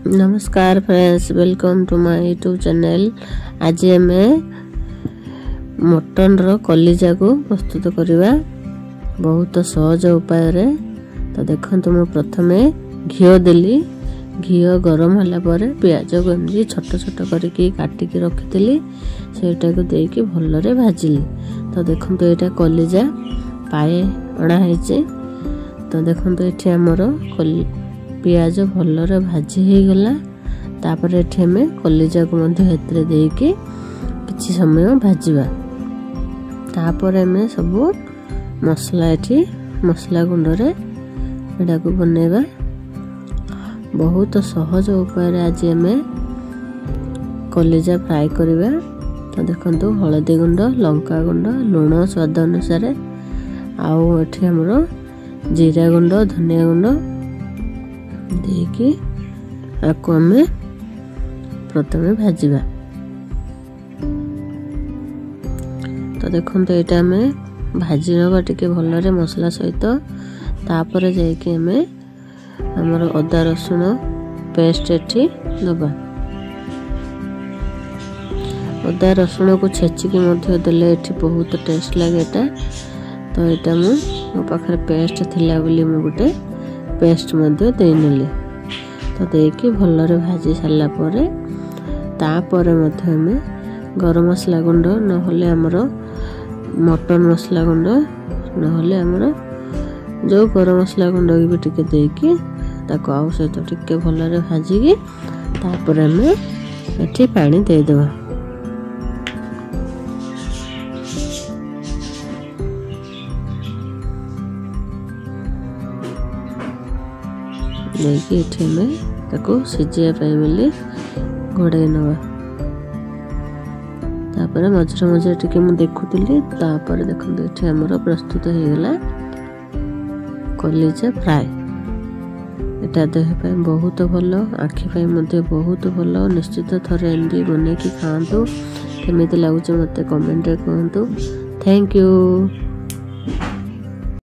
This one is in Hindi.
नमस्कार friends, welcome to my YouTube channel. आज आम मटन रो कलिजा को प्रस्तुत करवा बहुत सहज उपाय रे। तो देखो मु प्रथम घी देली। घी गरम होला पर प्याज को एमती छोट छोट करके काटिकी रखी सेटा को देकी भलरे भाजिली। तो देखो यहाँ कलिजा पाए अणा है। तो देखो ये आमर पियाज भलरे भाजी हो गला। तापर एठी हमें कलिजा को मध्य देकी किछि समय भाजिबा। तापर हमें सब मसला एठी मसला गुंड रे एडा को बनेबा। बहुत सहज उपाय आज हमें कलिजा फ्राई करबा। तो देखंतु हळदी गुंड, लंका गुंड, लूण स्वाद अनुसार, आउ एठी हमरो जीरा गुंड, धनिया गुंड देकी आपको हमें प्रथमे भाजिबा। तो देखो यहाँ हमें भाजी नवा टिके भलरे मसला सहित। तापर जाइए हमें हमर अदा रसुण पेस्ट एठी दबा। अदा रसुण को छेचिकी मध्य देले एठी बहुत टेस्ट लगे। तो यहाँ मो पाखे पेस्ट थिला बोली मु गोटे पेस्ट मध्य दे नेली। तो देकी भलरे भाजी सारला परे तापर मध्य हमें गरम मसला गुंड नहले हमरो मटन मसला गुंड नहले हमरो जो गरम मसला गुंड भी टिके देकी ताको आउ सहित टिके भलरे भाजिकी तापर हमें एठी पानी दे देबा। देखिए ये हमें ताको सिझिया बोली घोड़े नवा। तापर मझे मझे टिके मु देखुली। तापर देखो ये हमर प्रस्तुत हो गला कलिजा फ्राई। एटा देह पे बहुत भल, आखि पे मध्य बहुत भल। निश्चित थरे एंडी बने की खातु। केमिति लागुचे मते कमेंट रे कहतु। Thank you.